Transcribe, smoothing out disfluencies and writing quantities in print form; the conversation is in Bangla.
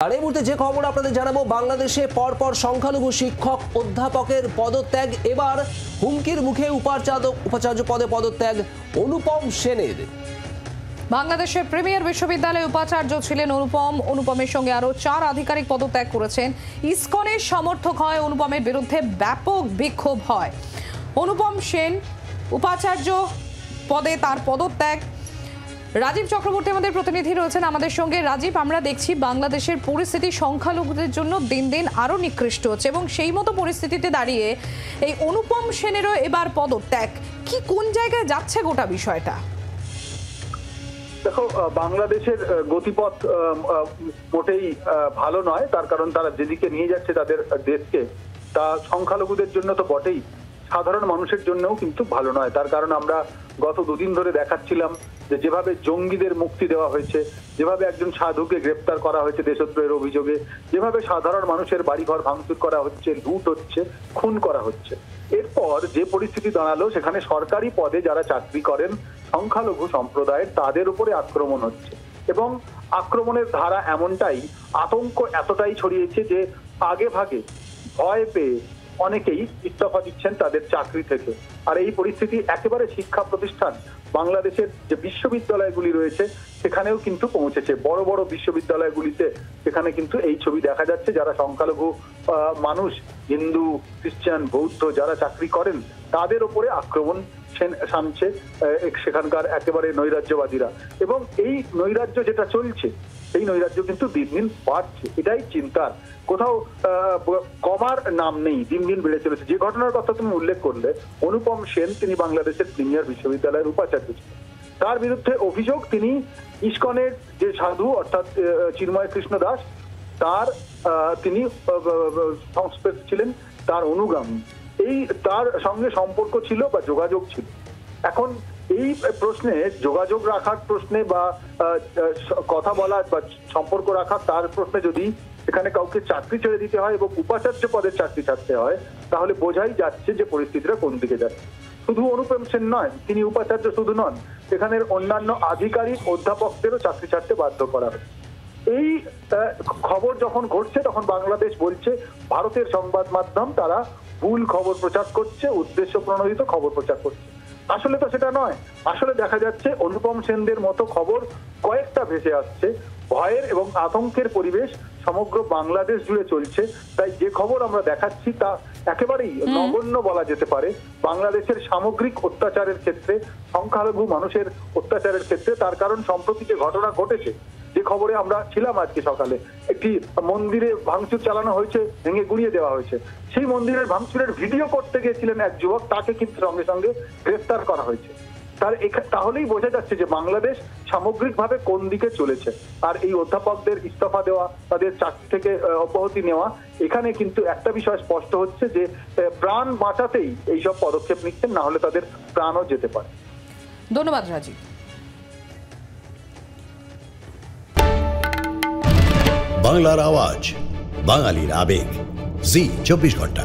আর এই মুহূর্তে যে খবর আপনাদের জানাবো, বাংলাদেশে পরপর সংখ্যালঘু শিক্ষক অধ্যাপকের পদত্যাগ। এবার হুমকির মুখে উপাচার্য পদে পদত্যাগ অনুপম সেনের। বাংলাদেশের প্রিমিয়ার বিশ্ববিদ্যালয়ে উপাচার্য ছিলেন অনুপমের সঙ্গে আরও 4 আধিকারিক পদত্যাগ করেছেন। ইসকনের সমর্থক হয় অনুপমের বিরুদ্ধে ব্যাপক বিক্ষোভ হয়। অনুপম সেন উপাচার্য পদে তার পদত্যাগ। রাজীব চক্রবর্তী আমাদের প্রতিনিধি রয়েছেন আমাদের সঙ্গে। রাজীব, আমরা দেখছি বাংলাদেশের পরিস্থিতি সংখ্যালঘুদের জন্য দিন দিন আরও নিকৃষ্ট হচ্ছে এবং সেই মতো পরিস্থিতিতে দাঁড়িয়ে এই অনুপম সেনেরও এবার পদত্যাগ। কি কোন জায়গায় যাচ্ছে গোটা বিষয়টা? দেখো, বাংলাদেশের গতিপথ মোটেই ভালো নয়। তার কারণ তারা যেদিকে নিয়ে যাচ্ছে তাদের দেশকে, তা সংখ্যালঘুদের জন্য তো বটেই, সাধারণ মানুষের জন্যও কিন্তু ভালো নয়। তার কারণ আমরা গত দুদিন ধরে দেখাচ্ছিলাম যে যেভাবে জঙ্গিদের মুক্তি দেওয়া হয়েছে, যেভাবে একজন সাধুকে গ্রেপ্তার করা হয়েছে দেশদ্রোহের অভিযোগে, যেভাবে সাধারণ মানুষের বাড়িঘর ভাঙচুর করা হচ্ছে, লুট হচ্ছে, খুন করা হচ্ছে, এরপর যে পরিস্থিতি দাঁড়ালো সেখানে সরকারি পদে যারা চাকরি করেন সংখ্যালঘু সম্প্রদায়ের, তাদের উপরে আক্রমণ হচ্ছে এবং আক্রমণের ধারা এমনটাই, আতঙ্ক এতটাই ছড়িয়েছে যে আগে ভাগে ভয় পেয়ে অনেকেই ইস্তফা দিচ্ছেন তাদের চাকরি থেকে। আর এই পরিস্থিতি একেবারে শিক্ষা প্রতিষ্ঠান, বাংলাদেশের যে বিশ্ববিদ্যালয়গুলি রয়েছে সেখানেও কিন্তু পৌঁছেছে। বড় বড় বিশ্ববিদ্যালয়গুলিতে সেখানে কিন্তু এই ছবি দেখা যাচ্ছে। যারা সংখ্যালঘু মানুষ, হিন্দু, খ্রিস্টান, বৌদ্ধ যারা চাকরি করেন, তাদের উপরে আক্রমণ সানছে সেখানকার একেবারে নৈরাজ্যবাদীরা। এবং এই নৈরাজ্য যেটা চলছে, এই নৈরাজ্য কিন্তু দিন দিন বাড়ছে। এটাই চিন্তার, কোথাও কমার নাম নেই, দিন দিন বেড়ে চলেছে। যে ঘটনার কথা তুমি উল্লেখ করলে, অনুপম সেন, তিনি বাংলাদেশের প্রিমিয়ার বিশ্ববিদ্যালয়ের উপাচার্য ছিলেন। তার বিরুদ্ধে অভিযোগ তিনি ইসকনের যে সাধু অর্থাৎ চিন্ময় কৃষ্ণ দাস, তিনি সংস্পর্শে ছিলেন, তার অনুগামী, এই তার সঙ্গে সম্পর্ক ছিল বা যোগাযোগ ছিল। এখন এই প্রশ্নে, যোগাযোগ রাখার প্রশ্নে বা কথা বলার বা সম্পর্ক রাখার তার প্রশ্নে যদি এখানে কাউকে চাকরি ছেড়ে দিতে হয় এবং উপাচার্য পদের চাকরি ছাড়তে হয়, তাহলে বোঝাই যাচ্ছে যে পরিস্থিতিটা কোন দিকে যাচ্ছে। শুধু অনুপম সেন নয়, তিনি উপাচার্য শুধু নন, এখানের অন্যান্য আধিকারিক অধ্যাপকদেরও চাকরি ছাড়তে বাধ্য করা হয়। এই খবর যখন ঘটছে তখন বাংলাদেশ বলছে ভারতের সংবাদ মাধ্যম তারা ভুল খবর প্রচার করছে, উদ্দেশ্য প্রণোদিত খবর প্রচার করছে। আসলে তো সেটা নয়। আসলে দেখা যাচ্ছে অনুপম সেনদের মতো খবর কয়েকটা ভেসে আসছে। ভয়ের এবং আতঙ্কের পরিবেশ সমগ্র বাংলাদেশ জুড়ে চলছে। তাই যে খবর আমরা দেখাচ্ছি তা একেবারেই নগণ্য বলা যেতে পারে বাংলাদেশের সামগ্রিক অত্যাচারের ক্ষেত্রে, সংখ্যালঘু মানুষের অত্যাচারের ক্ষেত্রে। তার কারণ সম্প্রতি যে ঘটনা ঘটেছে, যে খবরে আমরা ছিলাম আজকে সকালে, একটি মন্দিরে ভাঙচুর চালানো হয়েছে, ভেঙে গুড়িয়ে দেওয়া হয়েছে। সেই মন্দিরের ভাঙচুরের ভিডিও করতে গিয়েছিলেন এক যুবক, তাকে কিন্তু সঙ্গে সঙ্গে গ্রেফতার করা হয়েছে। তাহলেই বোঝা যাচ্ছে যে বাংলাদেশ সামগ্রিকভাবে কোন দিকে চলেছে। আর এই অধ্যাপকদের ইস্তফা দেওয়া, তাদের চাকরি থেকে অব্যাহতি নেওয়া, এখানে কিন্তু একটা বিষয় স্পষ্ট হচ্ছে যে প্রাণ বাঁচাতেই এইসব পদক্ষেপ নিচ্ছেন, না হলে তাদের প্রাণও যেতে পারে। ধন্যবাদ রাজীব। বাংলার আওয়াজ, বাঙালির আবেগ, জি 24 ঘন্টা।